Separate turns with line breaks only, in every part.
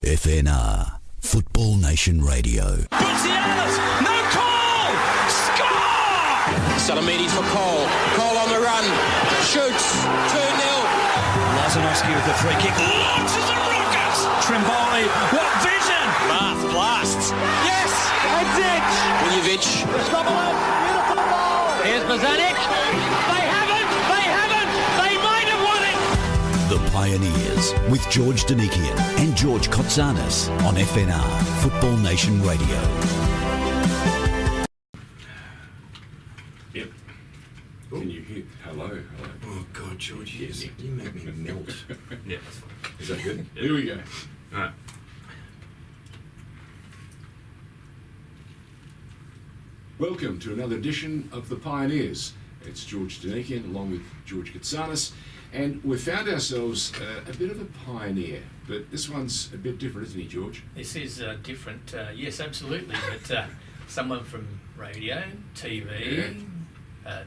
FNR, Football Nation Radio.
Buttianas, no call! Score!
Salamini for Cole. Cole on the run. Shoots. 2-0.
Lazanovsky with the free kick. Launches a rocket! Trimboli, what vision!
Bath blasts.
Yes! That's it!
Miljevic.
Beautiful ball!
Here's Bozanic.
They might have won it!
The Pioneers with George Donikian and George Kotsanis on FNR, Football Nation Radio.
Yep. Can you hear? Hello.
Oh God, George, you make me melt.
Yeah.
Is that good?
Here we go. All right. Welcome to another edition of The Pioneers. It's George Donikian along with George Kotsanis, and we've found ourselves a bit of a pioneer, but this one's a bit different, isn't he, George?
This is different, yes, absolutely. But someone from radio, TV,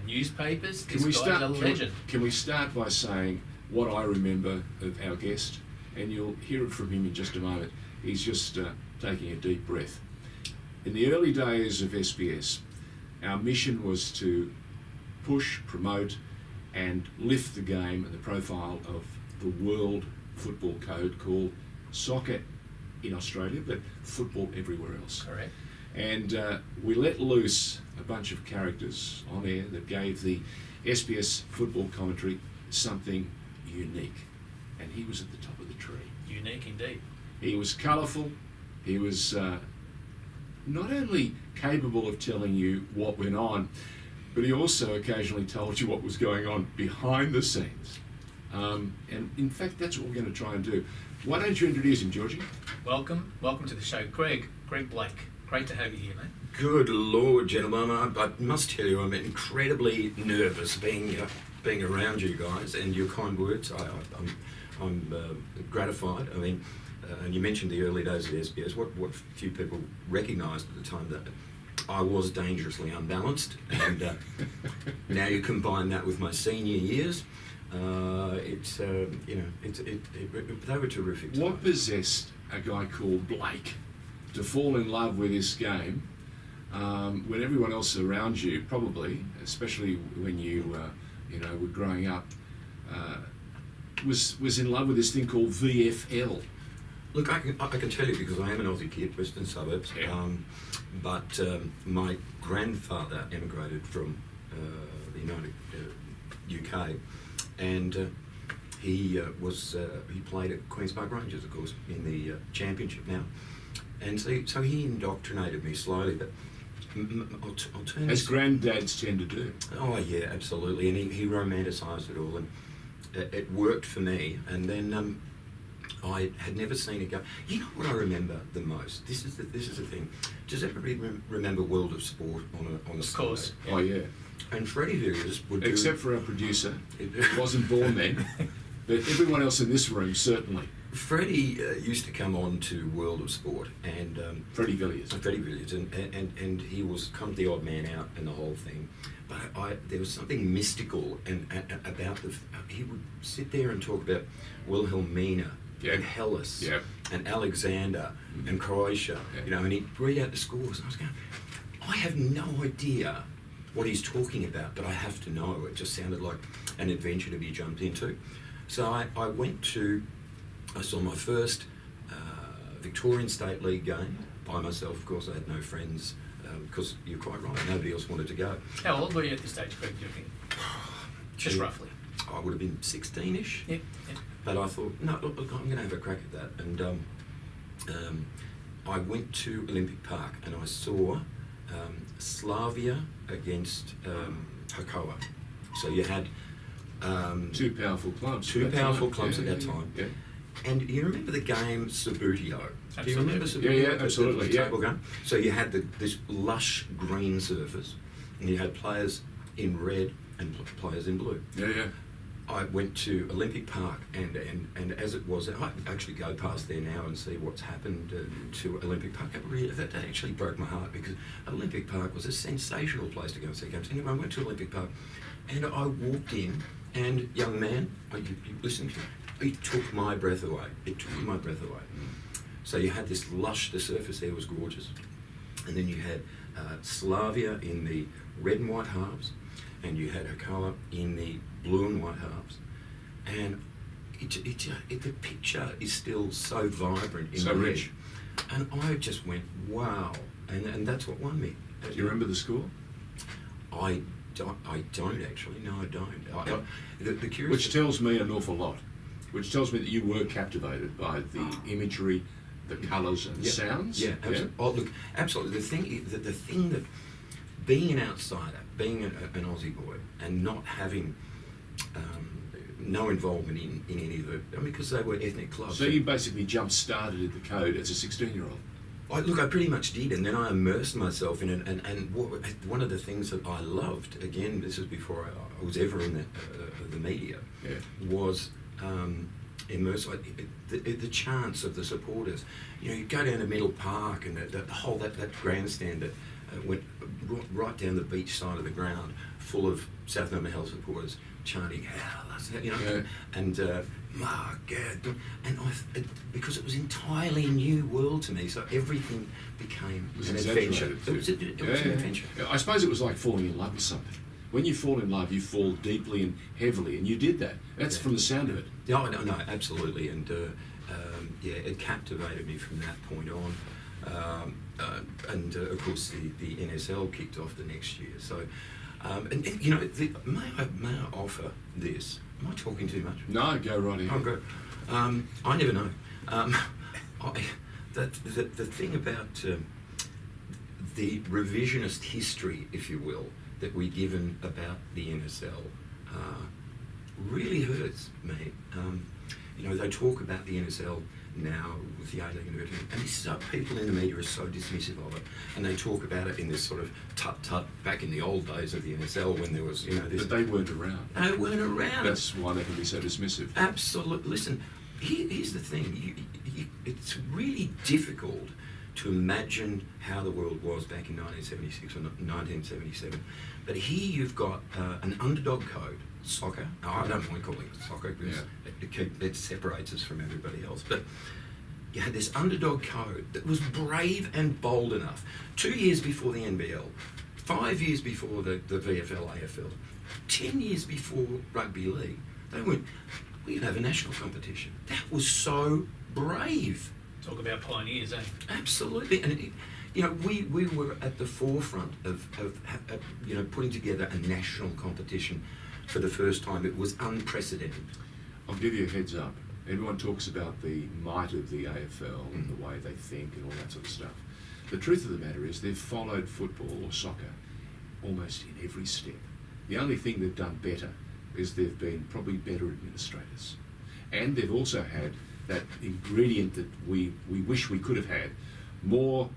newspapers, this guy's a legend.
Can we start by saying what I remember of our guest? And you'll hear it from him in just a moment. He's just taking a deep breath. In the early days of SBS, our mission was to push, promote, and lift the game and the profile of the World Football Code called soccer in Australia, but football everywhere else.
Correct.
And we let loose a bunch of characters on air that gave the SBS football commentary something unique. And he was at the top of the tree.
Unique indeed.
He was colourful. He was not only capable of telling you what went on, but he also occasionally told you what was going on behind the scenes. And in fact, that's what we're going to try and do. Why don't you introduce him, Georgie?
Welcome to the show, Greg Blake. Great to have you here, mate.
Good Lord, gentlemen, I must tell you, I'm incredibly nervous being around you guys and your kind words. I'm gratified. I mean, and you mentioned the early days of SBS. What few people recognised at the time that I was dangerously unbalanced, and now you combine that with my senior years. They were terrific.
What possessed a guy called Blake to fall in love with this game when everyone else around you, probably, especially when you were growing up, was in love with this thing called VFL?
Look, I can tell you because I am an Aussie kid, Western Suburbs,
yeah.
But my grandfather emigrated from the United UK, and he played at Queen's Park Rangers, of course, in the Championship now, and so he indoctrinated me slowly. But I'll turn
as granddads tend to do.
Oh yeah, absolutely, and he romanticised it all, and it worked for me. And then I had never seen it go. You know what I remember the most? This is the thing. Does everybody remember World of Sport on a
Of course.
Sunday?
Oh yeah.
And Freddie Villiers would do...
Except for our producer, wasn't born then, but everyone else in this room certainly.
Freddie used to come on to World of Sport, and
Freddie Villiers.
Freddie Villiers, and he was kind of the odd man out in the whole thing. But there was something mystical and about he would sit there and talk about Wilhelmina.
Yeah.
And Hellas,
yeah.
And Alexander, and Croatia,
yeah.
And he'd read out the scores. And I was going, I have no idea what he's talking about, but I have to know. It just sounded like an adventure to be jumped into. So I saw my first Victorian State League game by myself. Of course, I had no friends, because you're quite right, nobody else wanted to go.
How old were you at this stage, Greg, do you think? Just roughly.
I would have been 16-ish.
Yeah.
But I thought, no, look, I'm going to have a crack at that. And I went to Olympic Park and I saw Slavia against Hakoah. So you had...
two powerful clubs.
Two powerful clubs at that
yeah,
time.
Yeah.
And you remember the game Sabutio?
Absolutely.
Do you remember Sabutio?
Yeah, absolutely.
The table game? So you had this lush green surface and you had players in red and players in blue.
Yeah.
I went to Olympic Park, and as it was, I actually go past there now and see what's happened to Olympic Park. That actually broke my heart, because Olympic Park was a sensational place to go and see games. Anyway, I went to Olympic Park, and I walked in, and young man, you listening to me, it took my breath away. So you had this lush, the surface there was gorgeous. And then you had Slavia in the red and white halves, and you had Hakoah in the blue and white halves. And the picture is still so vibrant in
So
my
rich.
head. And I just went, wow. And that's what won me.
Do you remember the score?
I don't actually. No, I don't. The curious
Which tells me an awful lot. Which tells me that you were captivated by the imagery, the colours and
Yeah.
sounds.
Yeah, absolutely. Oh, look, absolutely. The thing that being an outsider, being an Aussie boy, and not having no involvement in any of the, I mean, because they were ethnic clubs.
So you basically jump-started the code as a 16-year-old.
I pretty much did, and then I immersed myself in it. And one of the things that I loved, again, this is before I was ever in the media, was immerse the chants of the supporters. You know, you go down to Middle Park and the whole that grandstand that went right down the beach side of the ground, full of South Melbourne Health supporters chanting "Hell," you know, and Mark, and because it was entirely new world to me, so everything became an adventure. It was an adventure.
Yeah. I suppose it was like falling in love with something. When you fall in love, you fall deeply and heavily, and you did that. That's from the sound of it.
No, absolutely, and it captivated me from that point on, and of course the NSL kicked off the next year. So, and you know, may I offer this? Am I talking too much?
No, go right ahead.
I'm good. I never know. The thing about the revisionist history, if you will, that we're given about the NSL really hurts me. You know, they talk about the NSL now with the A-League and everything, and this is people in the media are so dismissive of it, and they talk about it in this sort of tut-tut back in the old days of the NSL when there was, you know, this...
But they weren't around.
They weren't around.
That's why they can be so dismissive.
Absolutely. Listen, here's the thing. It's really difficult to imagine how the world was back in 1976 or 1977. But here you've got an underdog code, soccer. No, I don't mind calling it soccer because it separates us from everybody else. But you had this underdog code that was brave and bold enough. 2 years before the NBL, 5 years before the VFL, AFL, 10 years before rugby league, they went, we can have a national competition. That was so brave.
Talk about pioneers, eh?
Absolutely, and you know, we were at the forefront of you know, putting together a national competition for the first time. It was unprecedented.
I'll give you a heads up. Everyone talks about the might of the AFL and the way they think and all that sort of stuff. The truth of the matter is they've followed football or soccer almost in every step. The only thing they've done better is they've been probably better administrators. And they've also had that ingredient that we wish we could have had, more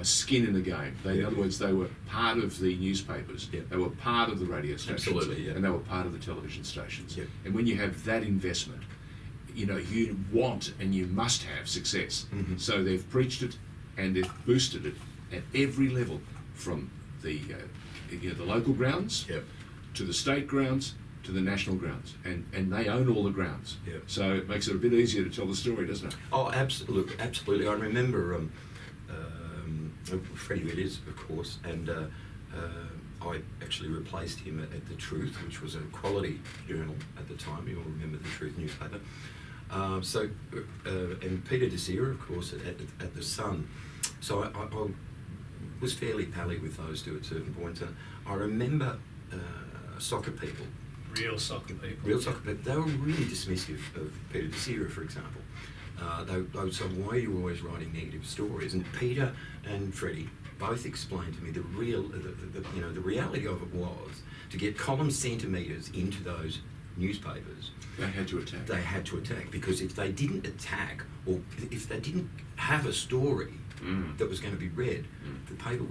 skin in the game. In other words, they were part of the newspapers, they were part of the radio stations,
Absolutely,
and they were part of the television stations.
Yeah.
And when you have that investment, you know, you want and you must have success.
Mm-hmm.
So they've preached it and they've boosted it at every level, from the local grounds to the state grounds to the national grounds, and they own all the grounds.
Yep.
So it makes it a bit easier to tell the story, doesn't it?
Oh, absolutely. I remember Freddie Villiers, of course, and I actually replaced him at The Truth, which was a quality journal at the time. You all remember The Truth newspaper. And Peter Desira, of course, at The Sun. So I was fairly pally with those two at certain points. I remember soccer people.
Real soccer people.
They were really dismissive of Peter Desira, for example. They would say, why are you always writing negative stories? And Peter and Freddie both explained to me the reality of it was to get column centimetres into those newspapers.
They had to attack.
They had to attack, because if they didn't attack, or if they didn't have a story that was going to be read, the paper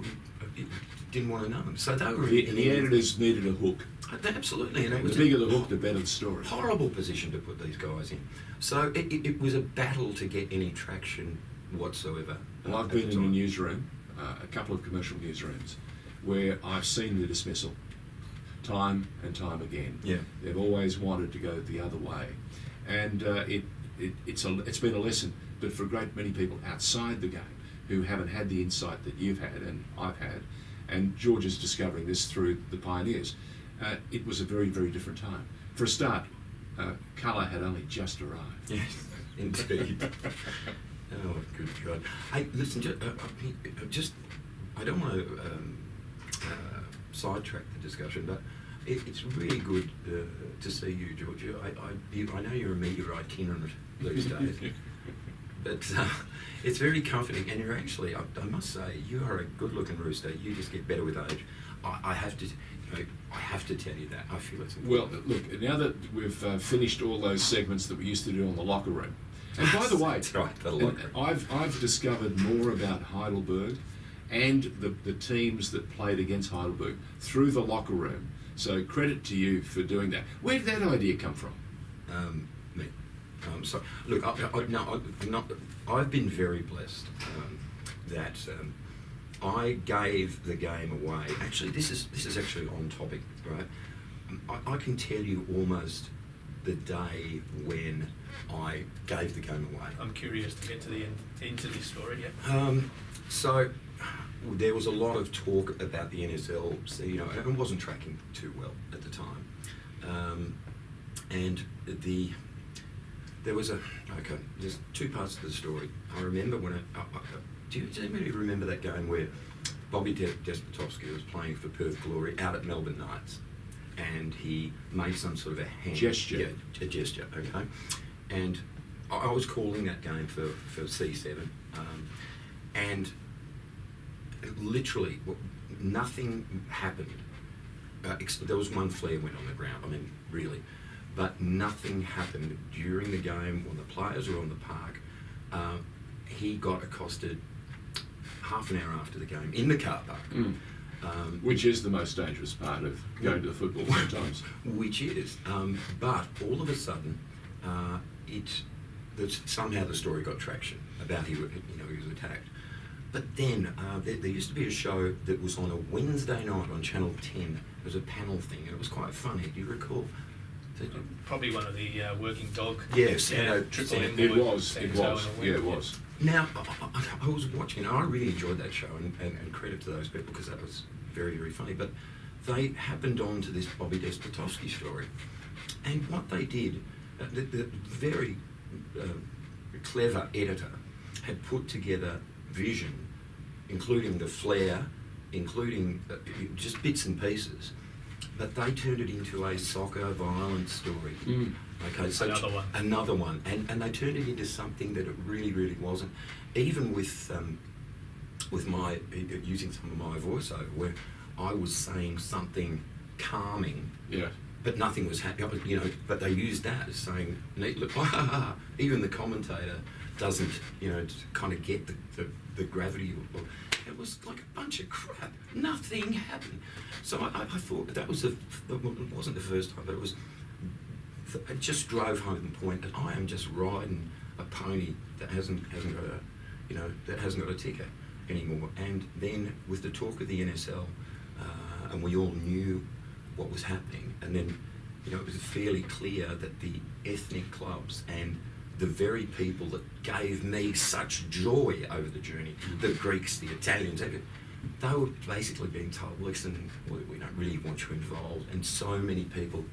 didn't want to know them. So they were
the editors needed a hook.
Absolutely, and it was
the bigger the hook, the better the story.
Horrible position to put these guys in. So it was a battle to get any traction whatsoever.
Well, I've been in a newsroom, a couple of commercial newsrooms, where I've seen the dismissal time and time again.
Yeah.
They've always wanted to go the other way, and it's been a lesson but for a great many people outside the game who haven't had the insight that you've had and I've had, and George is discovering this through the pioneers, it was a very, very different time. For a start, colour had only just arrived.
Yes, indeed. Oh, good God. Hey, listen, just I don't want to sidetrack the discussion, but it's really good to see you, George. I know you're a meteorite itinerant these days, but it's very comforting, and you're actually, I must say, you are a good-looking rooster. You just get better with age. I have to, I have to tell you that. I feel it's important.
Well, look, now that we've finished all those segments that we used to do on the locker room, and by the way,
That's right, the locker room.
I've discovered more about Heidelberg and the teams that played against Heidelberg through the locker room. So credit to you for doing that. Where did that idea come from?
Me. So look, I've been very blessed that I gave the game away. Actually, this is actually on topic, right? I can tell you almost the day when I gave the game away.
I'm curious to get to the into this story. Yeah.
So there was a lot of talk about the NSL, so, and it wasn't tracking too well at the time. And there was there's two parts to the story. I remember when does anybody remember that game where Bobby Despotovsky was playing for Perth Glory out at Melbourne Knights, and he made some sort of a hand
gesture.
Yeah, a gesture, okay. And I was calling that game for C7, and literally nothing happened. There was one flare went on the ground, I mean, really. But nothing happened during the game when the players were on the park. He got accosted half an hour after the game in the car park.
Which is the most dangerous part of going to the football sometimes.
Which is. But all of a sudden, somehow the story got traction about he was attacked. But then there used to be a show that was on a Wednesday night on Channel 10. It was a panel thing, and it was quite funny. Do you recall?
Probably one of the Working Dog.
Yes,
Triple M.
It was. Yeah, it was.
Now, I was watching, and I really enjoyed that show, and credit to those people because that was very, very funny. But they happened on to this Bobby Despotovsky story. And what they did, the very clever editor had put together vision, including the flare, including just bits and pieces, but they turned it into a soccer violence story. Okay, so another one, and they turned it into something that it really, really wasn't. Even with my using some of my voiceover, where I was saying something calming,
Yeah.
but nothing was happening. But they used that as saying, look, even the commentator doesn't, kind of get the gravity. It was like a bunch of crap. Nothing happened. So I thought that was it wasn't the first time, but it was. It just drove home the point that I am just riding a pony that hasn't got a ticker anymore. And then with the talk of the NSL, and we all knew what was happening, and then it was fairly clear that the ethnic clubs and the very people that gave me such joy over the journey, the Greeks, the Italians, they were basically being told, listen, we don't really want you involved. And so many people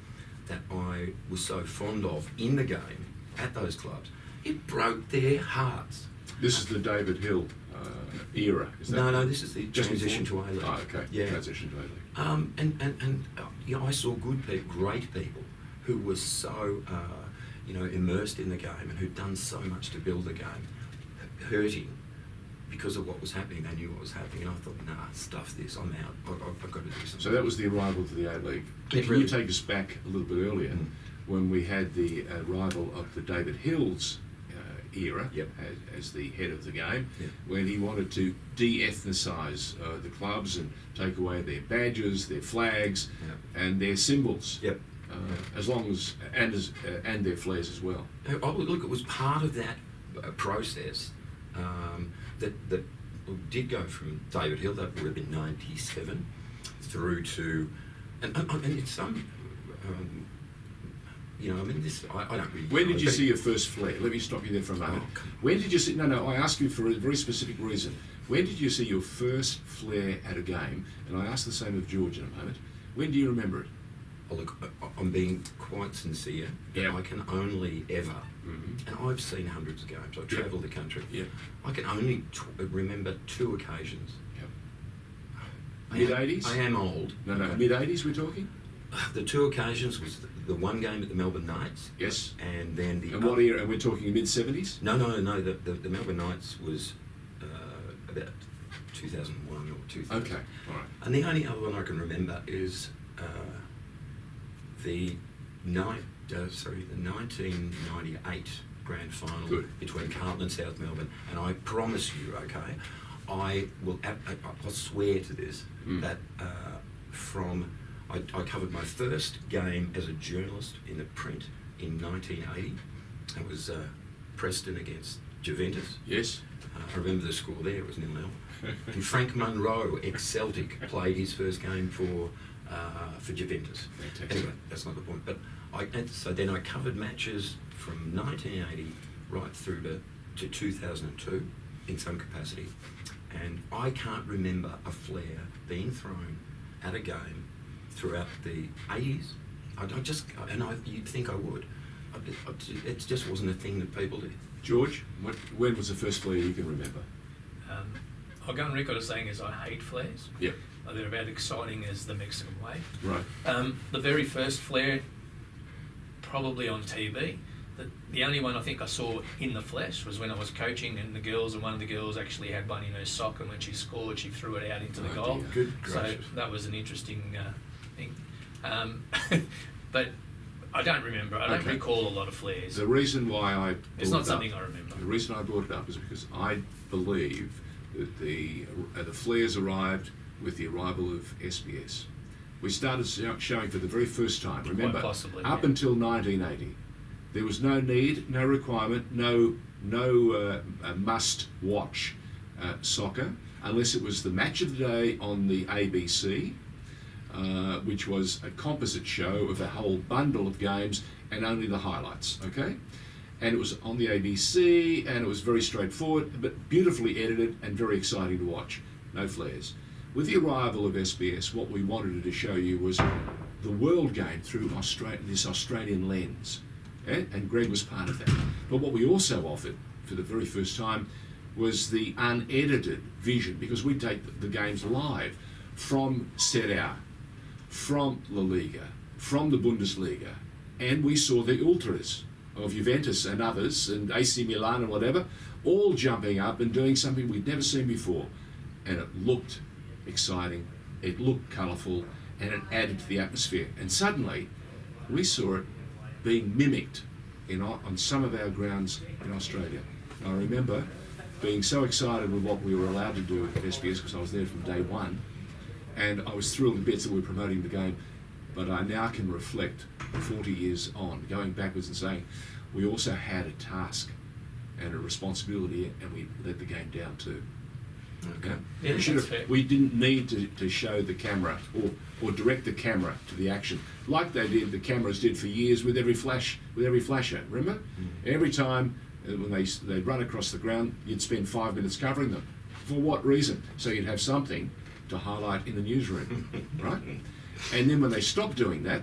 that I was so fond of in the game at those clubs, it broke their hearts.
This is the David Hill era, is that?
No, this is the
just
transition to A-League.
Oh, okay.
Yeah.
Transition to A-League.
And I saw good people, great people, who were so, immersed in the game and who'd done so much to build the game, hurting because of what was happening. They knew what was happening, and I thought, nah, stuff this, I'm out. I've got to do something.
So that was the arrival to the A-League. Can
really,
you take us back a little bit earlier when we had the arrival of the David Hills era as the head of the game, when he wanted to de-ethnicize the clubs and take away their badges, their flags, and their symbols.
Yep.
As long as and their flares as well.
Look, it was part of that process that did go from David Hill, that would have been 97, through to and it's some you know, I mean, this I don't really.
When
know,
did you
but
see your first flare? Let me stop you there for a moment.
Oh, come on.
When did you see? No, I ask you for a very specific reason. When did you see your first flare at a game? And I ask the same of George in a moment. When do you remember it?
Oh, look, I'm being quite sincere.
Yeah.
I can only ever,
Mhm.
and I've seen hundreds of games. I've
Yeah.
travelled the country.
Yeah.
I can only remember 2 occasions.
Yep.
I am-
Mid-80s?
I am old.
No,
Okay.
mid-80s we're talking?
The 2 occasions was the one game at the Melbourne Knights.
Yes.
And then the
And what era? And we're talking mid-70s?
No. The Melbourne Knights was about 2001 or 2000.
Okay, all right.
And the only other one I can remember is the 1998 grand final
Good.
between Carlton and South Melbourne. And I promise you, okay, I'll swear to this, that I covered my first game as a journalist in the print in 1980. It was Preston against Juventus.
Yes.
I remember the score there, it was 0-0. And Frank Munro, ex-Celtic, played his first game for Juventus.
Fantastic.
Anyway, that's not the point. But so then I covered matches from 1980 right through to 2002 in some capacity. And I can't remember a flare being thrown at a game throughout the 80s. You'd think I would. It just wasn't a thing that people did.
George, when was the first flare you can remember?
I'll go on record as saying is I hate flares.
Yep.
They're about exciting as the Mexican wave.
Right.
The very first flare, probably on TV. The only one I think I saw in the flesh was when I was coaching and one of the girls actually had one in her sock, and when she scored, she threw it out into the
Oh,
goal.
dear. Good
So
gracious.
that was an interesting thing. But I don't remember. I don't
Okay.
recall a lot of flares.
The reason why
It's not something I remember.
The reason I brought it up is because I believe that the flares arrived with the arrival of SBS. We started showing for the very first time. Remember,
possibly,
up
yeah.
until 1980, there was no need, no requirement, no must watch soccer unless it was the match of the day on the ABC, which was a composite show of a whole bundle of games and only the highlights. Okay. And it was on the ABC, and it was very straightforward, but beautifully edited and very exciting to watch. No flares. With the arrival of SBS, what we wanted to show you was the world game through this Australian lens. And Greg was part of that. But what we also offered for the very first time was the unedited vision, because we take the games live from Serie A, from La Liga, from the Bundesliga, and we saw the ultras of Juventus and others, and AC Milan and whatever, all jumping up and doing something we'd never seen before. And it looked exciting, it looked colourful, and it added to the atmosphere. And suddenly, we saw it being mimicked on some of our grounds in Australia. I remember being so excited with what we were allowed to do at SBS, because I was there from day one, and I was thrilled to bits that we were promoting the game. But I now can reflect 40 years on, going backwards and saying, we also had a task and a responsibility, and we let the game down too. Okay.
Yeah, that's fair.
We didn't need to show the camera or direct the camera to the action like the cameras did for years with every flasher. Remember, every time when they'd run across the ground, you'd spend 5 minutes covering them. For what reason? So you'd have something to highlight in the newsroom, right? And then when they stopped doing that,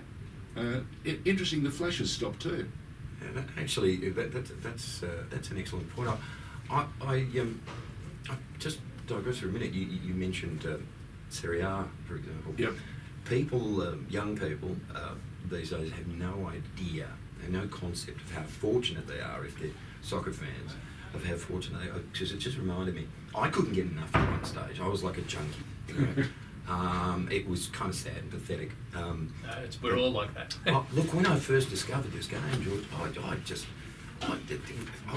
interesting, the flashes stopped too.
Yeah, actually, that's an excellent point. I just digress for a minute. You mentioned Serie A, for example.
Yep.
People, young people these days have no idea, have no concept of how fortunate they are if they're soccer fans, of how fortunate they are. Because it just reminded me, I couldn't get enough at one stage. I was like a junkie. You know? It was kind of sad and pathetic.
We're all like that.
Look, when I first discovered this game, George, I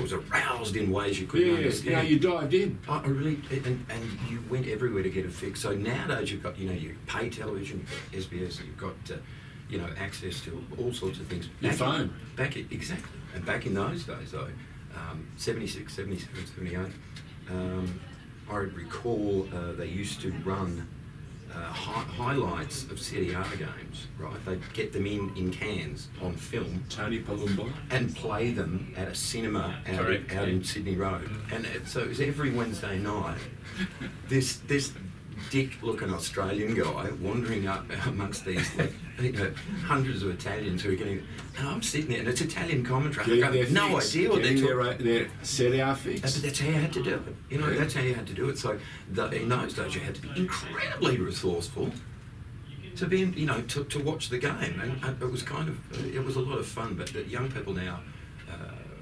was aroused in ways you couldn't understand.
Yeah, you dived in.
I really, and you went everywhere to get a fix. So nowadays you've got, you pay television, you've got SBS, you've got, access to all sorts of things.
Your phone.
Exactly. And back in those days though, 76, 77, 78, I recall they used to run highlights of Serie A games, right? They'd get them in cans on film
Tony Palumbo.
and play them at a cinema out in Sydney Road. And so it was every Wednesday night, this dick-looking Australian guy wandering up amongst these hundreds of Italians who are getting, and I'm sitting there, and it's Italian commentary. I have no idea what they're talking.
Their Serie A fix.
But that's how you had to do it. You know, that's how you had to do it. So in those days, you had to be incredibly resourceful to be, to watch the game, and it was it was a lot of fun. But the young people now,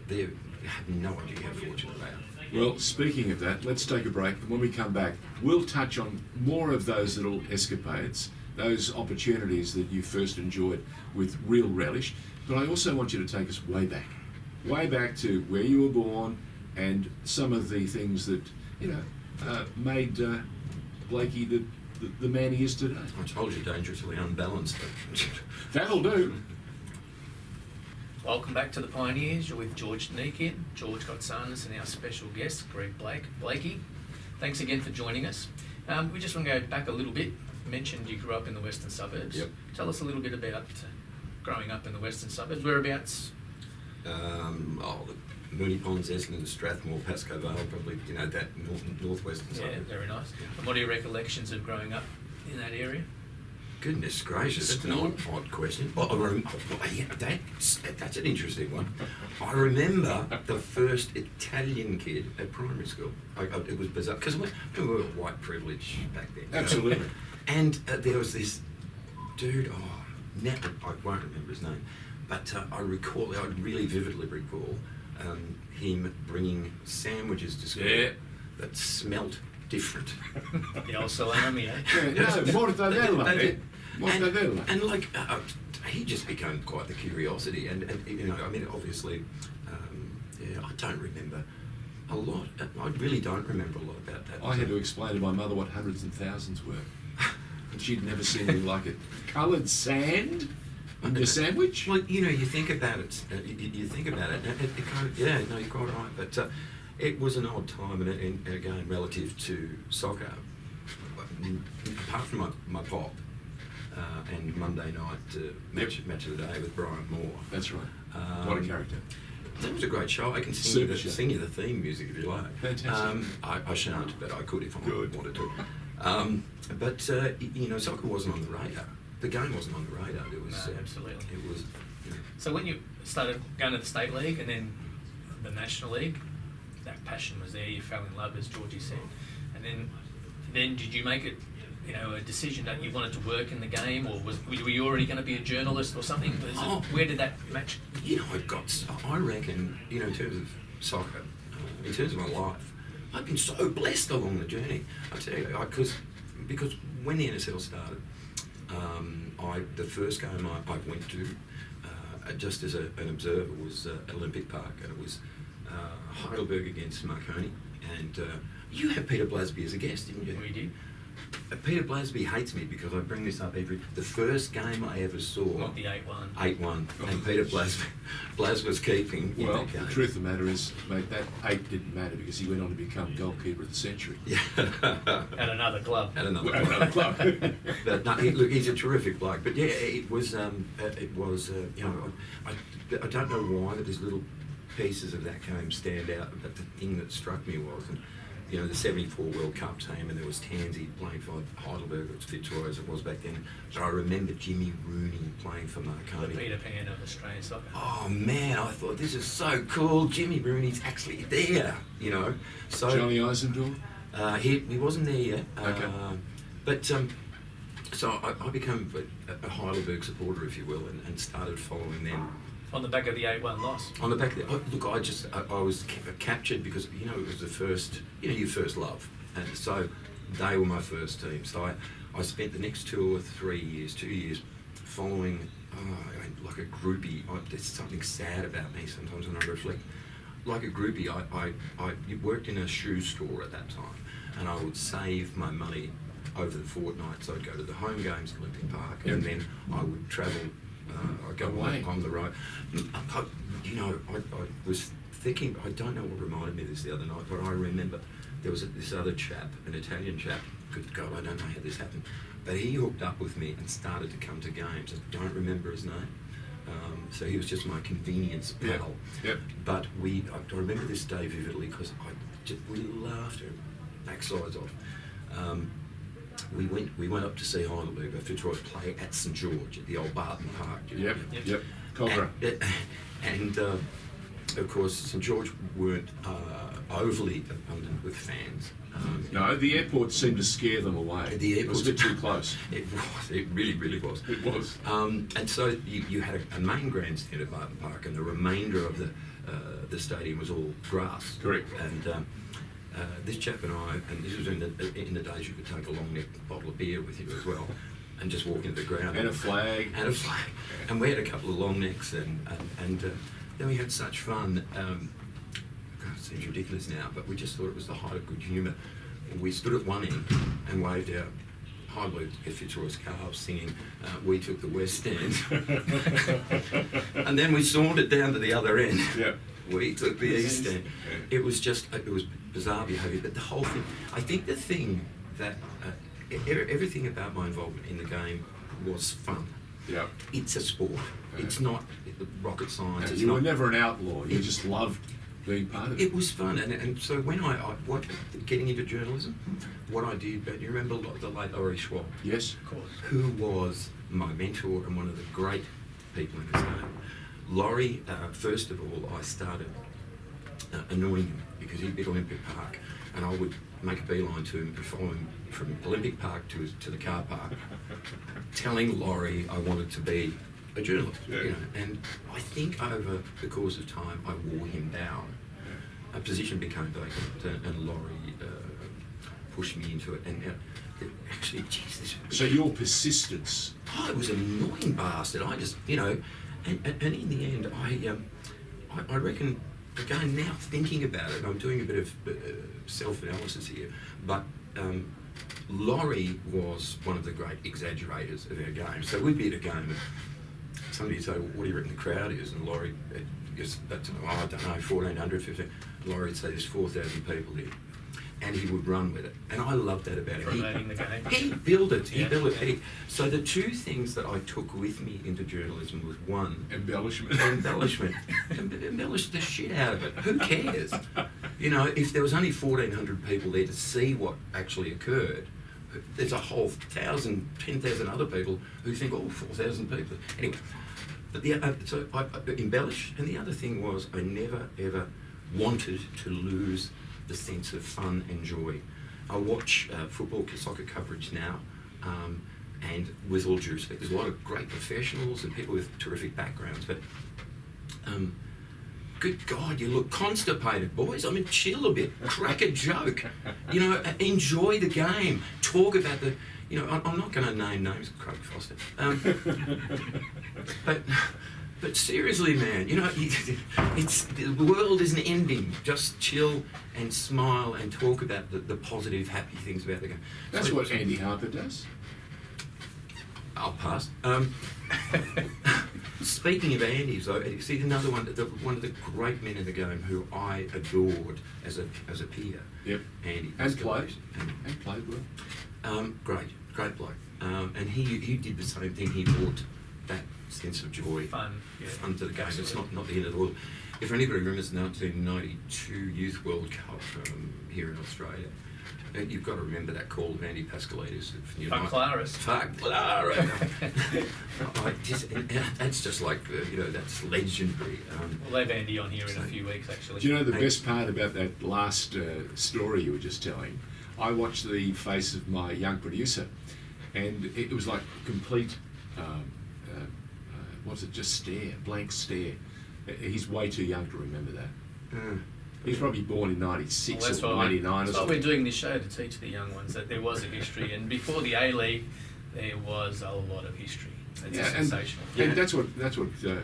they have no idea how fortunate they are.
Well, speaking of that, let's take a break. And when we come back, we'll touch on more of those little escapades, those opportunities that you first enjoyed with real relish. But I also want you to take us way back to where you were born and some of the things that, made Blakey the man he is today.
I told you, dangerously unbalanced.
That'll do.
Welcome back to the Pioneers. You're with George Donikian, George Kotsanis, and our special guest, Greg Blakey. Thanks again for joining us. We just want to go back a little bit. You mentioned you grew up in the western suburbs.
Yep.
Tell us a little bit about growing up in the western suburbs. Whereabouts?
The Moonee Ponds, Essendon, Strathmore, Pascoe Vale, probably, that northwestern side.
Yeah, very nice. And what are your recollections of growing up in that area?
Goodness gracious, that's an odd question. That's an interesting one. I remember the first Italian kid at primary school. It was bizarre, because we were white privilege back then.
Absolutely.
And there was this dude, now I won't remember his name, but I really vividly recall him bringing sandwiches to school that smelt different.
The old salami, eh?
Mortadella.
And he just became quite the curiosity, and obviously, I don't remember a lot. I really don't remember a lot about that.
I had to explain to my mother what hundreds and thousands were, and she'd never seen anything like it. Coloured sand in your sandwich?
Well, you think about it. You think about it. It kind of, you're quite right. But it was an odd time, and again, relative to soccer. Apart from my pop. And Monday night match of the day with Brian Moore.
That's right. What a character.
That was a great show. I can sing you the theme music if you like.
Fantastic.
I shan't, but I could if I wanted to. Soccer wasn't on the radar. The game wasn't on the radar. It was
absolutely.
It was.
So when you started going to the state league and then the national league, that passion was there. You fell in love, as Georgie said, and then did you make it? A decision that you wanted to work in the game, or were you already going to be a journalist or something? Where did that match?
I reckon, in terms of soccer, in terms of my life, I've been so blessed along the journey. I tell you, because when the NSL started, the first game I went to, just as an observer, was Olympic Park, and it was Heidelberg against Marconi, and you had Peter Blasby as a guest, didn't you?
We did.
Peter Blasby hates me because I bring this up the first game I ever saw.
Not the 8-1.
8-1, and Peter Blas was keeping in that game.
The truth of the matter is, mate, that 8 didn't matter because he went on to become goalkeeper of the century.
Yeah.
At another club.
At another club. But no, he's a terrific bloke. But yeah, it was. I don't know why these little pieces of that game stand out, but the thing that struck me was. The 74 World Cup team, and there was Tansy playing for Heidelberg, it's Fitzroy as it was back then. So I remember Jimmy Rooney playing for Marconi.
The Peter Pan of Australian soccer.
Oh man, I thought this is so cool. Jimmy Rooney's actually there, So
Johnny Eisendorf?
He wasn't there yet.
Okay.
So I became a Heidelberg supporter, if you will, and started following them.
On the back of the 8-1 loss.
On the back of the I was captured because it was the first your first love, and so they were my first team. So I spent the next 2 or 3 years, 2 years, following like a groupie. There's something sad about me sometimes when I reflect. Like a groupie, I worked in a shoe store at that time, and I would save my money over the fortnight. So I'd go to the home games at Olympic Park, and then I would travel. I go on the road. I was thinking, I don't know what reminded me of this the other night, but I remember there was this other chap, an Italian chap, good God, I don't know how this happened, but he hooked up with me and started to come to games. I don't remember his name. So he was just my convenience pal.
Yep.
But I remember this day vividly because we laughed our backsides off. We went up to see Heidelberg Fitzroy play at St George at the old Barton Park.
Yep. Cobra.
And of course, St George weren't overly abundant with fans.
No, the airport seemed to scare them away. It was a bit too close.
It was. It really was.
It was.
And so you had a main grandstand at Barton Park, and the remainder of the stadium was all grass.
Correct.
And this chap and I, and this was in the days you could take a long neck bottle of beer with you as well, and just walk into the ground.
And a flag.
And a flag. And we had a couple of long necks, and then we had such fun. God, it seems ridiculous now, but we just thought it was the height of good humour. We stood at one end and waved our Heidelberg Fitzroy's calves singing, "We took the West Stand." And then we sauntered down to the other end.
Yeah.
We took the East Stand.
Yeah.
It was bizarre behaviour, but the whole thing, I think the thing that, everything about my involvement in the game was fun.
Yeah.
It's a sport.
Yeah.
It's not rocket science. It's
You were
not,
never an outlaw. You just loved being part of it.
It was fun, and so when getting into journalism, what I did, do you remember the late Laurie Schwab?
Yes.
Of course.
Who was my mentor and one of the great people in this game. Laurie, first of all, I started annoying him because he'd be at Olympic Park, and I would make a beeline to him and follow him from Olympic Park to the car park, telling Laurie I wanted to be a journalist.
Yeah.
You know, and I think over the course of time I wore him down. A position became vacant, and Laurie pushed me into it. And actually, geez,
So your persistence.
I was an annoying bastard. I just, and in the end, I reckon, again, now thinking about it, I'm doing a bit of self-analysis here, but Laurie was one of the great exaggerators of our game. So we'd be at a game and somebody would say, well, what do you reckon the crowd is? And Laurie, I don't know, 1,400, 15. Laurie would say, there's 4,000 people here. And he would run with it. And I loved that about him.
Promoting the game.
He built it. He
Yeah,
built it.
yeah.
So the two things that I took with me into journalism was one,
Embellishment.
embellish the shit out of it. Who cares? If there was only 1,400 people there to see what actually occurred, there's a whole 1,000, 10,000 other people who think, 4,000 people. Anyway, but so I embellish. And the other thing was I never ever wanted to lose the sense of fun and joy. I watch football, soccer coverage now, and with all due respect, there's a lot of great professionals and people with terrific backgrounds, but good God, you look constipated, boys. I mean, chill a bit, crack a joke, enjoy the game, talk about the, I'm not going to name names, Craig Foster, but seriously, man, the world isn't ending. Just chill and smile and talk about the positive, happy things about the game.
That's what Andy Harper does.
I'll pass. Speaking of Andy, though, see another one, one of the great men in the game who I adored as a peer.
Yep.
Andy.
And played. And played well.
Great bloke. And he did the same thing. He brought that sense of joy,
Fun
to the game.
Absolutely.
It's not the end of the world. If anybody remembers the 1992 Youth World Cup here in Australia, you've got to remember that call of Andy Pascalides.
Fuck Claris.
Fuck Claris. That's just like, that's legendary.
We'll have Andy on here in a few weeks, actually.
Do you know the best part about that last story you were just telling? I watched the face of my young producer, and it was like complete, blank stare. He's way too young to remember that. He's probably born in 96 or 99
That's
or
why we're
something.
doing this show, to teach the young ones that there was a history, and before the A-League, there was a lot of history. It's sensational.
And that's what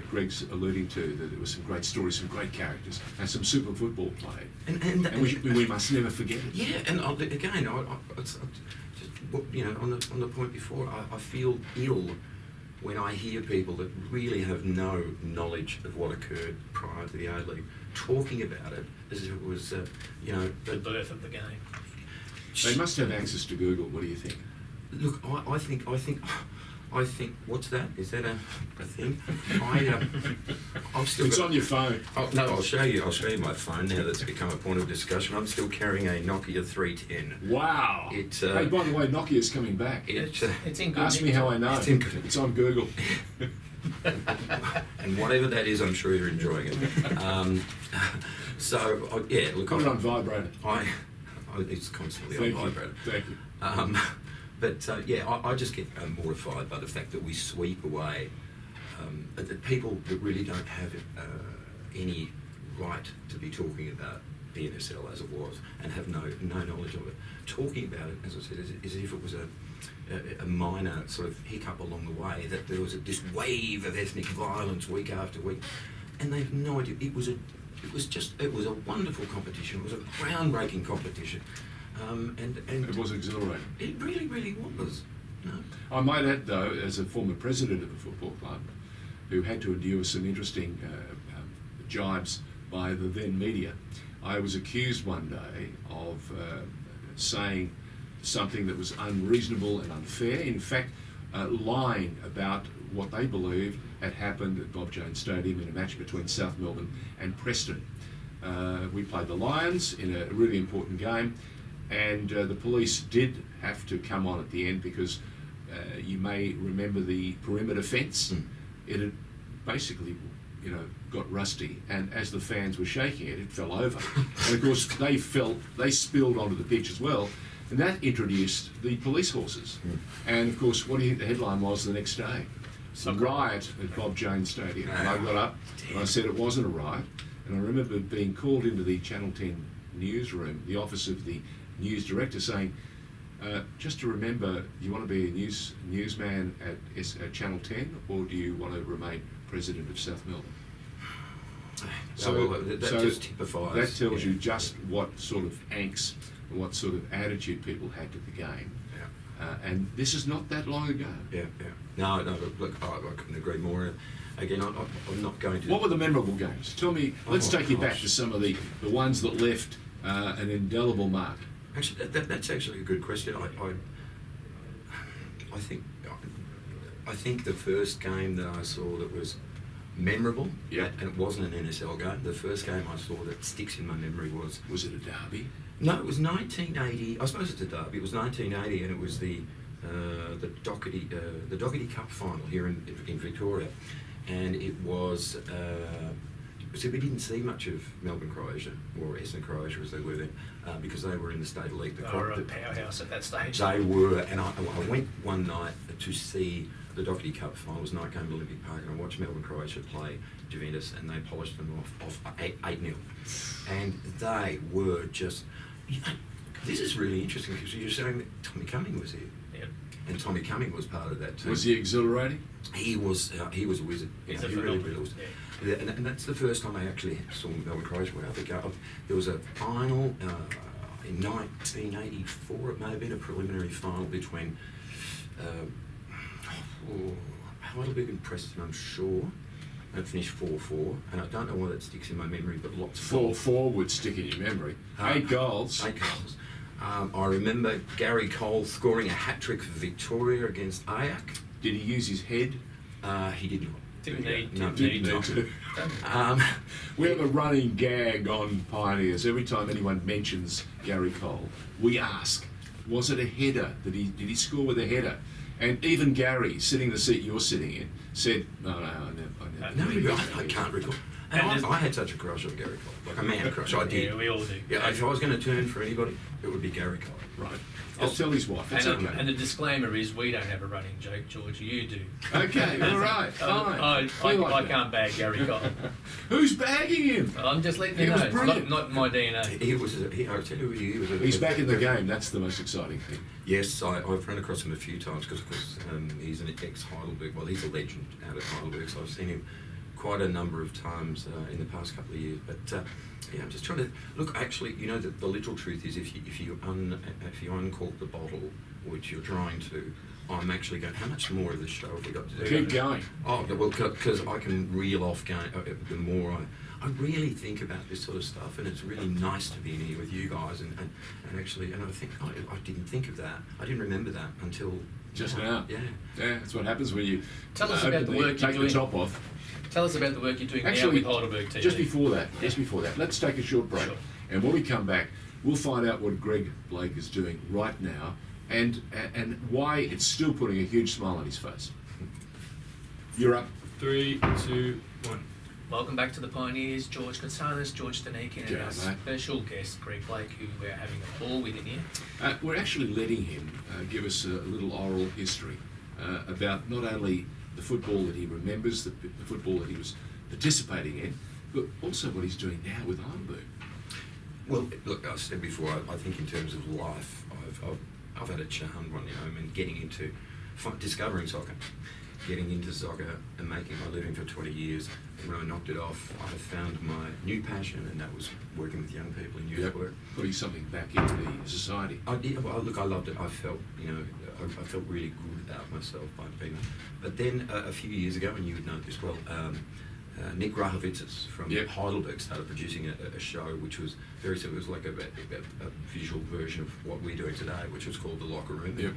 Greg's alluding to, that there were some great stories, some great characters, and some super football played. And we must never forget it.
Yeah, and again, on the point before, I feel ill when I hear people that really have no knowledge of what occurred prior to the A-League talking about it as if it was,
The birth of the game.
They must have access to Google. What do you think?
Look, I think. What's that? Is that a thing? I've still
It's
got,
on your phone.
Oh, no, I'll show you my phone now. That's become a point of discussion. I'm still carrying a Nokia 310.
Wow.
Hey,
by the way, Nokia's coming back.
It's in good
Ask me
nick.
how I know. It's on Google.
And whatever that is, I'm sure you're enjoying it. Look,
Put it on vibrator.
It's constantly
Thank
on
you.
vibrator.
Thank you.
I just get mortified by the fact that we sweep away that people that really don't have any right to be talking about the NSL as it was and have no knowledge of it. Talking about it, as I said, as if it was a minor sort of hiccup along the way, that there was this wave of ethnic violence week after week, and they have no idea. It was a wonderful competition. It was a groundbreaking competition. And
It was exhilarating.
it really, really was. No.
I might add, though, as a former president of a football club who had to endure some interesting jibes by the then media, I was accused one day of saying something that was unreasonable and unfair. In fact, lying about what they believed had happened at Bob Jones Stadium in a match between South Melbourne and Preston. We played the Lions in a really important game, and the police did have to come on at the end because you may remember the perimeter fence. It had basically, got rusty, and as the fans were shaking it, it fell over. And of course, they spilled onto the pitch as well, and that introduced the police horses. And of course, what do you think the headline was the next day? A riot at Bob Jones Stadium. And I got up and I said it wasn't a riot, and I remember being called into the Channel 10 newsroom, the office of the news director, saying, just to remember, you want to be a newsman at Channel 10, or do you want to remain president of South Melbourne?
That just typifies.
That tells you just what sort of angst and what sort of attitude people had to the game.
Yeah.
And this is not that long ago.
Yeah. No. Look, I couldn't agree more. Again, I'm not going to.
What were the memorable games? Tell me. Let's take you back
gosh.
to some of the ones that left an indelible mark.
Actually, that's actually a good question. I think the first game that I saw that was memorable,
Yeah.
and it wasn't an NSL game. The first game I saw that sticks in my memory was.
Was it a derby?
No, it was 1980. I suppose it's a derby. It was 1980, and it was the Donikian Cup final here in Victoria, and it was. So we didn't see much of Melbourne Croatia, or Eastern Croatia as they were then, because they were in the State League.
They were a powerhouse at that stage.
They were, and I went one night to see the Donikian Cup final. It was night game at Olympic Park, and I watched Melbourne Croatia play Juventus, and they polished them off 8-0. And they were just. This is really interesting because you're saying that Tommy Cumming was here.
Yep.
And Tommy Cumming was part of that team.
Was he exhilarating?
He was a wizard.
He's
he
a
really
phenomenal.
was.
Yeah.
And that's the first time I actually saw Melbourne Croatia win. I think there was a final in 1984. It may have been a preliminary final between Heidelberg and Preston, I'm sure. And it finished 4-4, and I don't know why that sticks in my memory, but lots of
4-4 would stick in your memory. 8 goals.
8 goals. I remember Gary Cole scoring a hat-trick for Victoria against Ajax.
Did he use his head?
He did not.
Didn't need.
No,
Didn't need
not.
to. We have a running gag on Pioneers. Every time anyone mentions Gary Cole, we ask, was it a header? Did he score with a header? And even Gary, sitting in the seat you're sitting in, said, no, I never.
No, I can't recall. And I had such a crush on Gary Cole, like a man crush. I did.
Yeah, we all do.
Yeah, if I was going to turn for anybody, it would be Gary Cole.
Right. I'll tell his wife. It's okay.
And the disclaimer is we don't have a running joke, George. You do.
Okay, all right, fine.
I can't bag Gary Cole.
Who's bagging him?
I'm just letting you
He was
know. It's
brilliant.
not my DNA.
I'll tell you who he was.
He's back in the game. That's the most exciting thing.
Yes, I've run across him a few times because he's an ex-Heidelberg. Well, he's a legend out at Heidelberg, so I've seen him quite a number of times in the past couple of years. But I'm just trying to look. Actually, the literal truth is, if you uncork the bottle, which you're trying to, I'm actually going. How much more of this show have we got to do?
Keep going.
Oh well, because I can reel off going. The more I really think about this sort of stuff, and it's really nice to be in here with you guys, and actually, and I think I didn't think of that. I didn't remember that until
Just now.
Yeah.
Yeah, that's what happens when you
Tell us about the work you're
take
doing.
the top off.
Tell us about the work you're doing
Actually,
now with Heidelberg TV.
Just before that, let's take a short break.
Sure.
And when we come back, we'll find out what Greg Blake is doing right now and why it's still putting a huge smile on his face. You're up.
3, 2, 1.
Welcome back to the Pioneers, George Kotsanis, George Donikian, and
G'day,
our
mate.
special guest, Greg Blake, who we're having a ball with in here.
We're actually letting him give us a little oral history about not only the football that he remembers, the football that he was participating in, but also what he's doing now with Heidelberg.
Well, look, I said before, I think in terms of life, I've had a charmed one, and getting into discovering soccer, getting into soccer and making my living for 20 years. And when I knocked it off, I found my new passion, and that was working with young people in youth work.
Putting something back into the society.
Look, I loved it. I felt, I felt really good about myself by being. But then a few years ago, and you would know this well, Nick Rahovitzis from Heidelberg started producing a show which was very similar. It was like a visual version of what we're doing today, which was called The Locker Room.
Yep.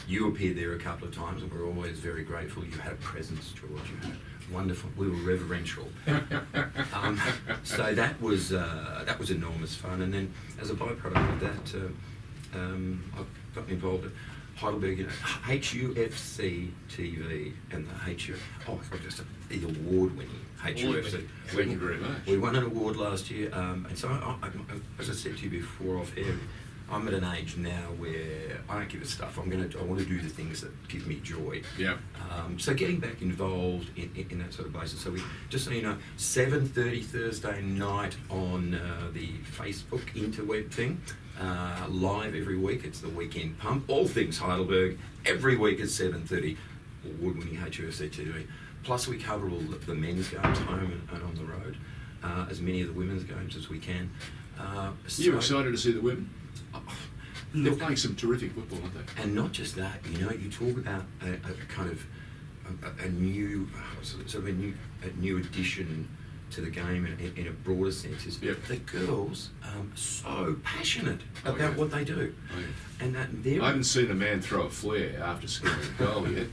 You appeared there a couple of times, and we're always very grateful. You had a presence, George. You had wonderful. We were reverential. So that was enormous fun. And then, as a byproduct of that, I got involved at Heidelberg, HUFC TV, and the award-winning HUFC.
Thank you very much.
We won an award last year, and so I, as I said to you before off air, I'm at an age now where I don't give a stuff. I want to do the things that give me joy.
Yeah.
So getting back involved in that sort of basis. So we, just so you know, 7:30 Thursday night on the Facebook interweb thing, live every week. It's the Weekend Pump. All things Heidelberg every week at 7:30. Award-winning HUFC TV. Plus we cover all the men's games home and on the road, as many of the women's games as we can.
You're excited to see the women? They're
Look,
playing some terrific football, aren't they?
and not just that, you talk about a kind of a new sort of a new addition to the game in a broader sense. Is the girls so passionate about what they do, and that
I haven't seen a man throw a flare after scoring a goal yet.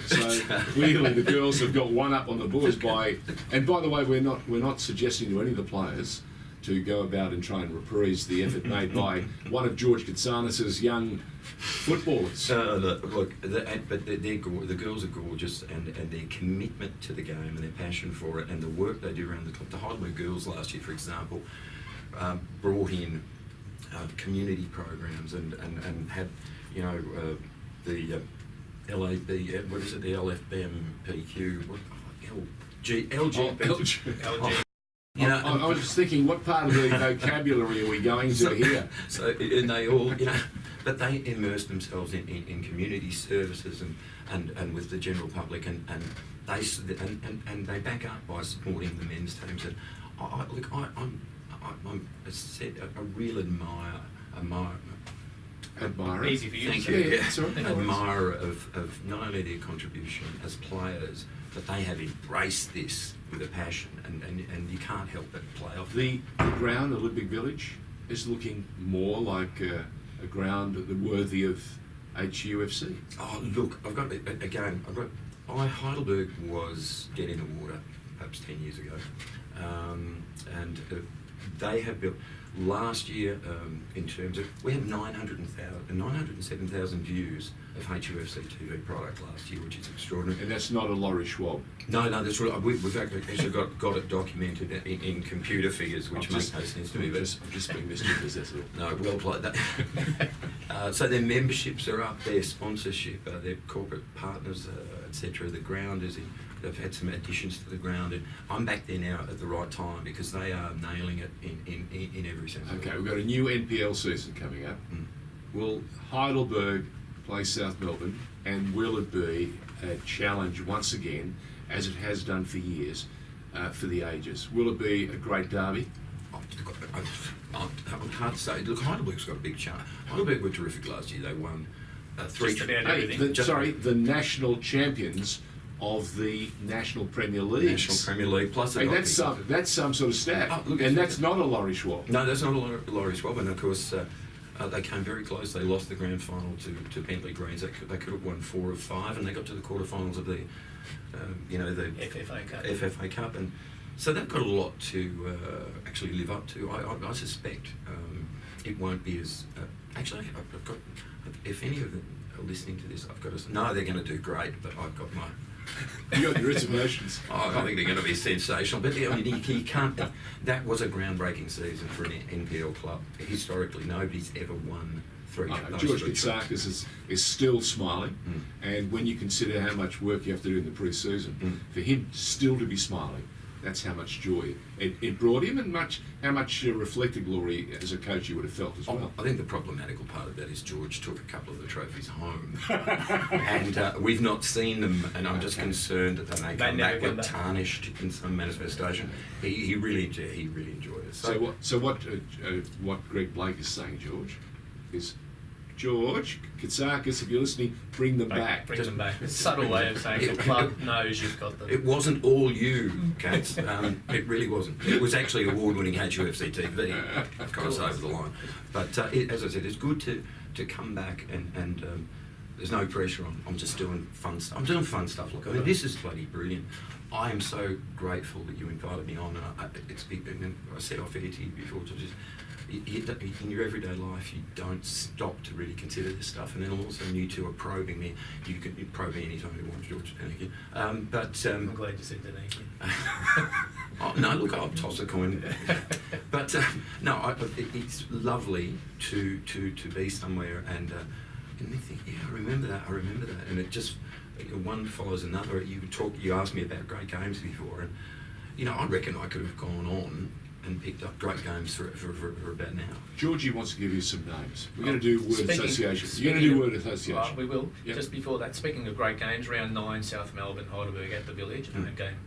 So clearly the girls have got one up on the boys by. And by the way, we're not suggesting to any of the players to go about and try and reprise the effort made by one of George Kotsanis' young footballers.
The girls are gorgeous, and their commitment to the game and their passion for it, and the work they do around the club. The Heidelberg girls last year, for example, brought in community programs and had the LAB, what is it, the LFBMPQ, LGBT.
I was just thinking, what part of the vocabulary are we going to here?
So, and they all, but they immerse themselves in community services and with the general public, and they back up by supporting the men's teams. And I'm a real
Admirer.
Easy for you
Thank
to
you.
say.
Yeah, that's all right.
Admirer of not only their contribution as players, but they have embraced this with a passion, and you can't help but play off.
The ground at Olympic Village is looking more like a ground worthy of HUFC.
Oh, look, Heidelberg was dead in the water perhaps 10 years ago, and they have built. Last year, in terms of, we had 907,000 views of HUFC TV product last year, which is extraordinary.
And that's not a Laurie Schwab.
No, that's right. We've actually got it documented in computer figures, which makes no sense to me. But
I'm just being mischievous, that's all.
no, well played. That. So their memberships are up, their sponsorship, their corporate partners, etc. The ground is in. They've had some additions to the ground, and I'm back there now at the right time because they are nailing it in every sense.
Okay, we've got a new NPL season coming up. Will Heidelberg play South Melbourne, and will it be a challenge once again, as it has done for years, for the ages? Will it be a great derby?
Hard to say. Look, Heidelberg's got a big chance. Heidelberg were terrific last year. They won three.
Just about
Hey,
everything.
the national champions of the National Premier League.
National Premier League plus.
Hey, that's some sort of stat.
Oh, look,
and that's not a Laurie Schwab.
No, that's not a Laurie Schwab, and of course they came very close. They lost the grand final to Bentley Greens. They could have won 4 of 5, and they got to the quarterfinals of the the FFA Cup, and so they've got a lot to actually live up to. I suspect it won't be as actually. I've got, if any of them are listening to this, I've got to no, they're going to do great, but I've got my.
You got your reservations.
I think they're going to be sensational. But I mean, you can't. That was a groundbreaking season for an NPL club. Historically, nobody's ever won three.
George Katsakis is still smiling, and when you consider how much work you have to do in the pre-season, for him still to be smiling, that's how much joy it brought him, and how much reflected glory as a coach you would have felt as well.
I think the problematical part of that is George took a couple of the trophies home, and we've not seen them, and I'm just concerned that they may come back with tarnished in some manifestation. He really enjoyed it.
So what Greg Blake is saying, George, is George Katsakis, if you're listening, bring them back.
Bring them back. It's a subtle way of saying the club knows you've got them.
It wasn't all you, Cats. It really wasn't. It was actually award-winning HUFC TV. Of course, over the line. But as I said, it's good to come back and there's no pressure on. I'm just doing fun stuff. I'm doing fun stuff. Look, I mean, this is bloody brilliant. I am so grateful that you invited me on. It's big. And I said off air to you before, just. In your everyday life, you don't stop to really consider this stuff, and then also you two are probing me. You can probe me anytime you want, George Donikian.
I'm glad you said Donikian.
Oh, no, look, I'll toss a coin. But no, it's lovely to be somewhere and then think, yeah, I remember that, and it just one follows another. You asked me about great games before, and I reckon I could have gone on and picked up great games for about now.
Georgie wants to give you some names. We're going to do word association. You're going to do word association.
Right, we will.
Yep.
Just before that, speaking of great games, round 9, South Melbourne, Heidelberg at the Village, a game.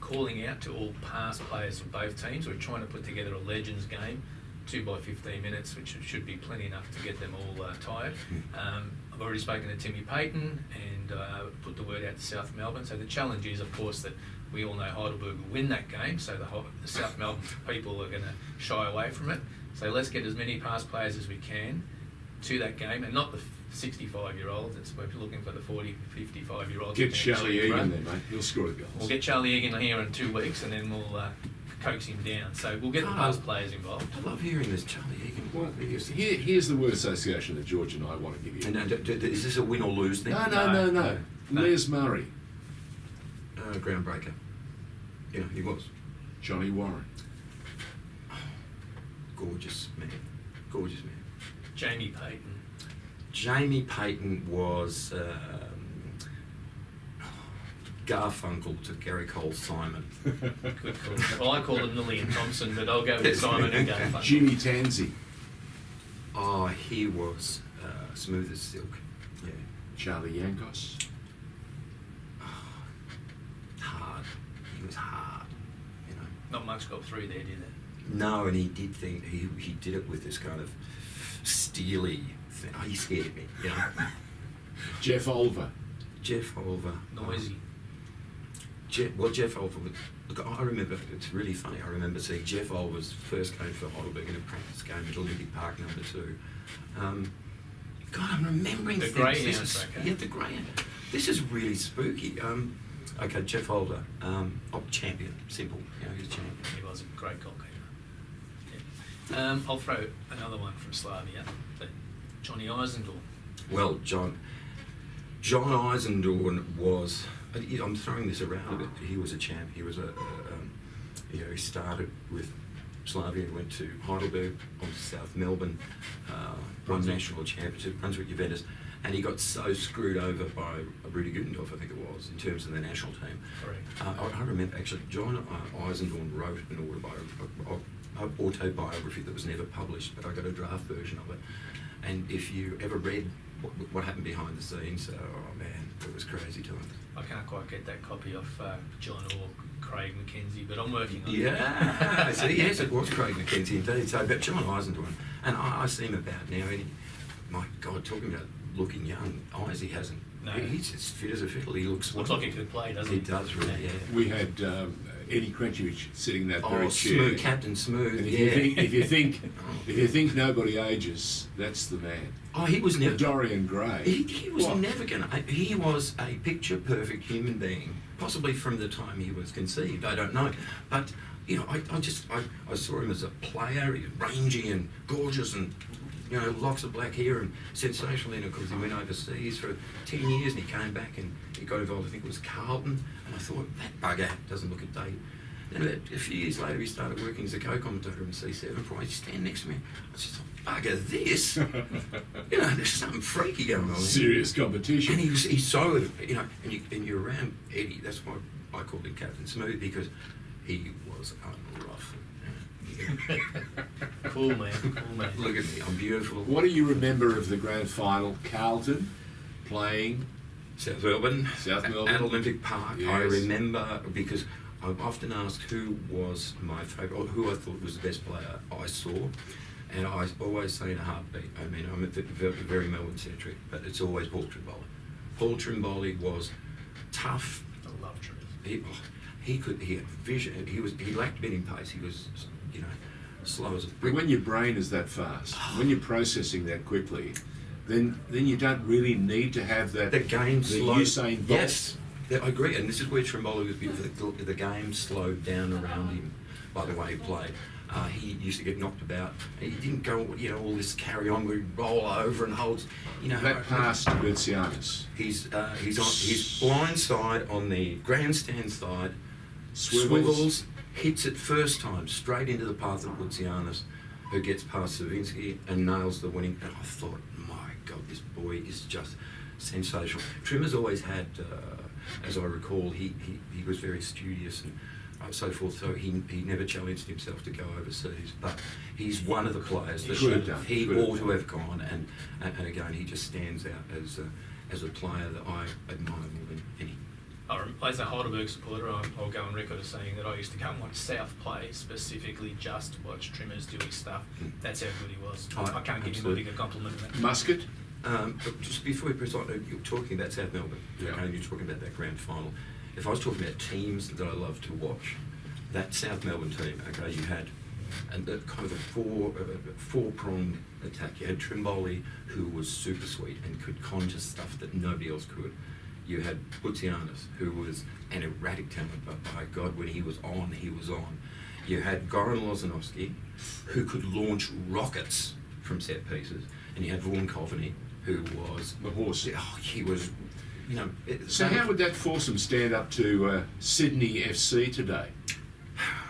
Calling out to all past players of both teams. We're trying to put together a Legends game, 2 by 15 minutes, which should be plenty enough to get them all tired. I've already spoken to Timmy Payton and put the word out to South Melbourne. So the challenge is, of course, that we all know Heidelberg will win that game, so the South Melbourne people are going to shy away from it. So let's get as many past players as we can to that game, and not the 65-year-olds. We're looking for the 40, 55-year-olds.
Get Charlie Egan there, mate. He'll score the goals.
We'll get Charlie Egan here in 2 weeks, and then we'll coax him down. So we'll get the past players involved.
I love hearing this, Charlie Egan.
Well, here's the word association that George and I want to give you.
And is this a win or lose thing?
No. Les Murray.
Groundbreaker. Yeah, he was.
Johnny Warren.
Gorgeous man.
Jamie Payton.
Jamie Payton was Garfunkel to Gary Cole Simon.
Good call. Well, I call him Lillian Thompson, but I'll go with Simon and Garfunkel.
Jimmy Tansey.
Oh, he was smooth as silk. Yeah.
Charlie Yankos.
Hard. He was hard.
Not much got through there, did it?
No, and he did think he did it with this kind of steely thing. Oh, he scared me.
Jeff Olver.
Noisy.
Jeff Olver. Look, I remember. It's really funny. I remember seeing Jeff Olver's first game for Heidelberg in a practice game at Olympic Park number 2. God, I'm remembering
the
things.
The
greyhound. This is really spooky. Okay, Jeff Olver, champion, simple. He's a champion.
He was a great goalkeeper. Yeah. I'll throw another one from Slavia, Johnny Eisendorn.
Well, John Eisendorn was. I'm throwing this around a bit. He was a champ. He was he started with Slavia, went to Heidelberg, on to South Melbourne, won national championship, Brunswick Juventus. And he got so screwed over by Rudi Guttendorf, I think it was, in terms of the national team.
Correct.
I remember, actually, John Eisendorn wrote an autobiography that was never published, but I got a draft version of it. And if you ever read what happened behind the scenes, oh man, it was crazy times.
I can't quite get that copy off John or Craig McKenzie, but I'm working on it.
Yeah, see, yes, it was Craig McKenzie indeed. So, but John Eisendorn, and I see him about now, and my God, talking about looking young, Izzy hasn't
No.
He's as fit as a fiddle. He looks
Looks like he could play, doesn't he?
He does really, yeah.
We had Eddie Krenchevich sitting in that very chair.
Smooth, Captain Smooth.
And
yeah.
if you think nobody ages, that's the man.
Oh, he was never.
Dorian Gray.
He was never going to. He was a picture perfect human being, possibly from the time he was conceived. I don't know. But, you know, I saw him as a player. He was rangy and gorgeous and, you know, locks of black hair and sensational. And of course, he went overseas for 10 years and he came back and he got involved, I think it was Carlton. And I thought, that bugger doesn't look a day. And a few years later, he started working as a co-commentator on C7 Pro. He'd stand next to me. I just thought, bugger this. You know, there's something freaky going on.
Serious competition.
And he's so, you know, and you're around Eddie. That's why I called him Captain Smooth, because he was unruffled.
Cool man, cool man.
Look at me, I'm beautiful.
What do you remember of the grand final? Carlton playing
South Melbourne. At Olympic Park.
Yes.
I remember, because I'm often asked who was my favourite, or who I thought was the best player I saw. And I always say in a heartbeat, I mean, I'm very Melbourne-centric, but it's always Paul Trimboli. Paul Trimboli was tough.
I love Trimboli.
He had vision. He lacked bit in pace. He was, you know, slow as a brick.
When your brain is that fast, when you're processing that quickly, then you don't really need to have that.
The game slowed.
Usain Bolt.
Yes, I agree. And this is where Trimboli was beautiful. The game slowed down around him by the way he played. He used to get knocked about. He didn't go, you know, all this carry on where he'd roll over and holds, you know.
That pass to Bertsianis.
He's on his blind side on the grandstand side,
Swivels.
hits it first time straight into the path of Bertsianis, who gets past Savinsky and nails the winning. And I thought, my God, this boy is just sensational. Trimmer's always had, as I recall, he was very studious and so forth, so he never challenged himself to go overseas, but he's one of the players that he ought to have gone, and again, he just stands out as a player that I admire more than any.
As a Heidelberg supporter, I'll go on record as saying that I used to go and watch South play, specifically just to watch Trimmers doing stuff. That's how good he was. I can't give him a bigger compliment than that.
Muscat.
But just before we press on, you're talking about South Melbourne, okay, you're talking about that grand final. If I was talking about teams that I love to watch, that South Melbourne team, okay, you had kind of a four-pronged attack. You had Trimboli, who was super sweet and could conjure stuff that nobody else could. You had Bertsianis, who was an erratic talent, but by God, when he was on, he was on. You had Goran Lozanovsky, who could launch rockets from set pieces, and you had Vaughan Coveney, who was
The horse.
Oh, he was, you know.
So how would that force him stand up to Sydney FC today?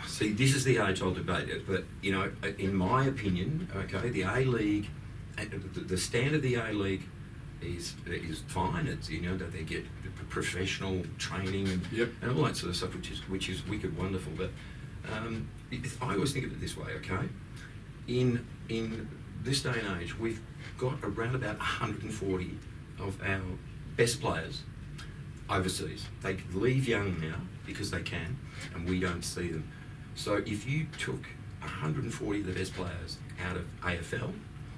See, this is the age-old debate, but, you know, in my opinion, okay, the A-League, the standard of the A-League is fine. It's, you know, that they get professional training and all that sort of stuff, which is wicked wonderful. But I always think of it this way, okay? In this day and age, we've got around about 140 of our best players overseas. They leave young now because they can, and we don't see them. So if you took 140 of the best players out of AFL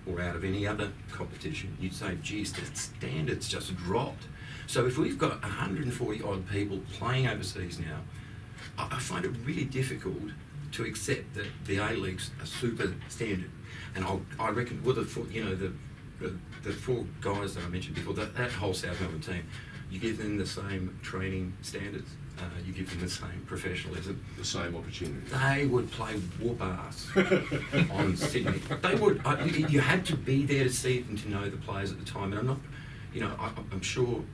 or out of any other competition, you'd say, geez, the standards just dropped. So if we've got 140 odd people playing overseas now, I find it really difficult to accept that the A-League's a super standard. And I reckon, well, the four guys that I mentioned before, that whole South Melbourne team, you give them the same training standards, you give them the same professionalism,
The same opportunity.
they would play whoop ass on Sydney. They would. You had to be there to see it and to know the players at the time. And I'm not, you know, I'm sure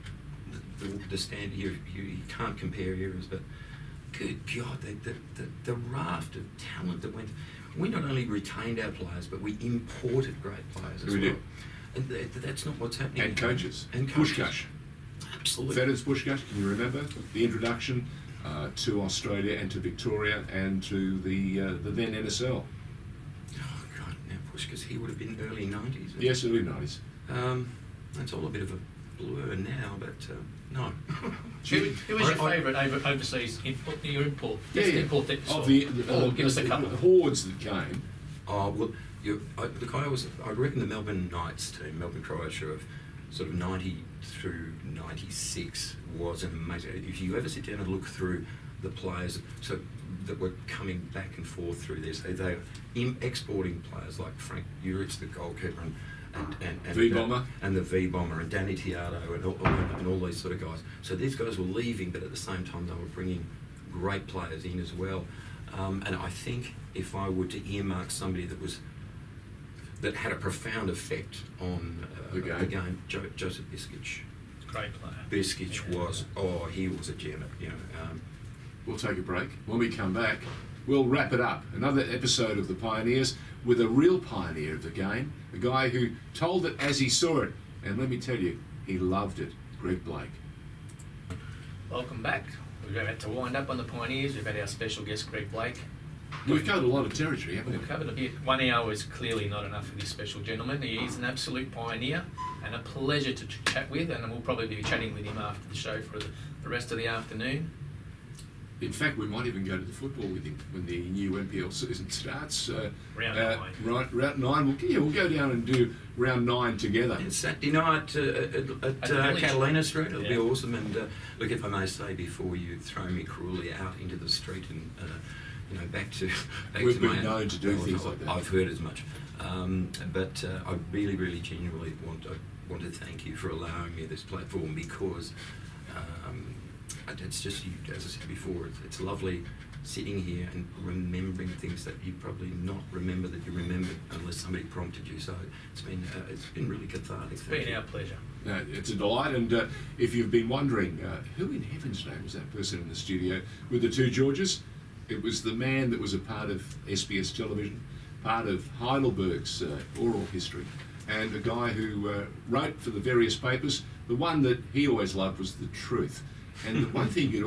the standard, you can't compare eras, but good God, the raft of talent that went. We not only retained our players, but we imported great players as
We
well.
did.
And that's not what's happening.
And coaches.
And coaches.
Pushkash.
Absolutely.
Feathers Pushkash, can you remember? The introduction to Australia and to Victoria and to the then NSL.
Oh God, now Pushkas, he would have been early 90s.
Yes, early 90s.
That's all a bit of a blur now, but no.
Who was your favourite overseas import? Your import?
Yeah,
Best
yeah.
import that you saw?
Of
give us a couple.
the hordes that came.
Oh well, I reckon the Melbourne Knights team, Melbourne Croatia, sort of 90 through 96 was amazing. If you ever sit down and look through the players that were coming back and forth through this, they were exporting players like Frank Urich, the goalkeeper, and
V-Bomber.
And the V-Bomber, and Danny Tiato, and all these sort of guys. So these guys were leaving, but at the same time they were bringing great players in as well. And I think if I were to earmark somebody that had a profound effect on the game, Joseph Biskic.
Great player.
Biskic he was a gem.
We'll take a break. When we come back, we'll wrap it up. Another episode of The Pioneers with a real pioneer of the game, a guy who told it as he saw it. And let me tell you, he loved it. Greg Blake.
Welcome back. We've had to wind up on the Pioneers. We've had our special guest, Greg Blake.
We've covered a lot of territory, haven't
We've
we?
covered a bit. 1 hour is clearly not enough for this special gentleman. He is an absolute pioneer and a pleasure to chat with, and we'll probably be chatting with him after the show for the rest of the afternoon.
In fact, we might even go to the football with him when the new NPL season starts.
Round 9.
Right, round 9. We'll go down and do round 9 together.
And Saturday night at Catalina Street, it'll be awesome. And look, if I may say, before you throw me cruelly out into the street and back to
We've
to
been
my
known to do things like that.
I've heard as much. But I really, really genuinely want to thank you for allowing me this platform, because it's just, as I said before, it's lovely sitting here and remembering things that you probably not remember that you remembered unless somebody prompted you. So it's been really cathartic.
It's been our pleasure.
It's a delight, and if you've been wondering who in heaven's name was that person in the studio with the two Georges, it was the man that was a part of SBS television, part of Heidelberg's oral history, and a guy who wrote for the various papers. The one that he always loved was The Truth. And the one thing you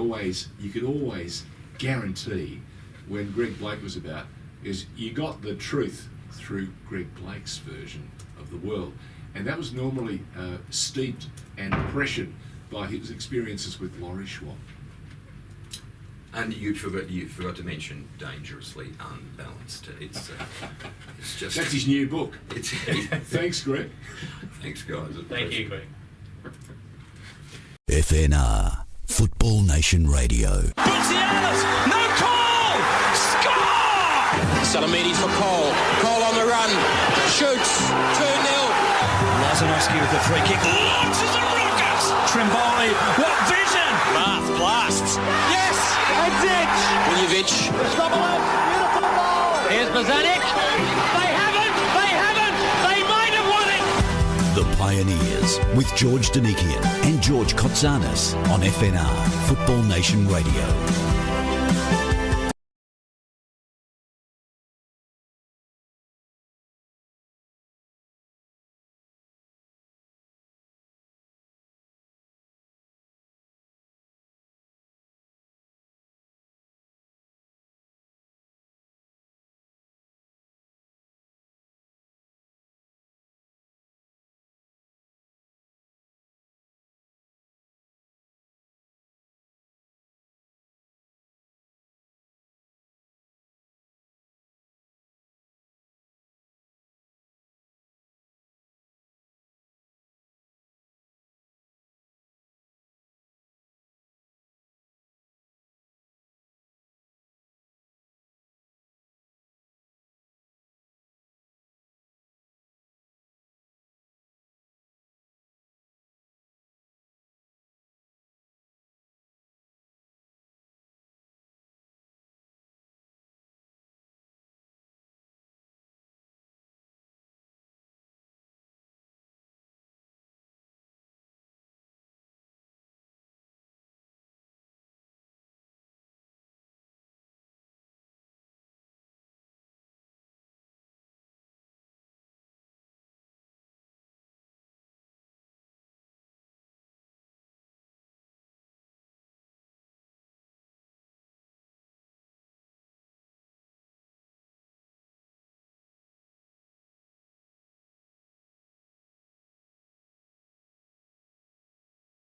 could always guarantee when Greg Blake was about is you got the truth through Greg Blake's version of the world. And that was normally steeped and pressured by his experiences with Laurie Schwab.
And you forgot to mention Dangerously Unbalanced. It's just...
That's his new book. Thanks, Greg.
Thanks, guys.
Thank you, Greg.
FNR, Football Nation Radio.
Butzianis, no call! Score!
Salamidi for Cole. Cole on the run. Shoots. 2-0.
Lazanovsky with the free kick. Launches a rocket! Trimboli, what vision! Blasts. Yes! Edge!
Vujovic.
Here's Bozanic. They haven't! They might have won it!
The Pioneers with George Donikian and George Kotzanis on FNR, Football Nation Radio.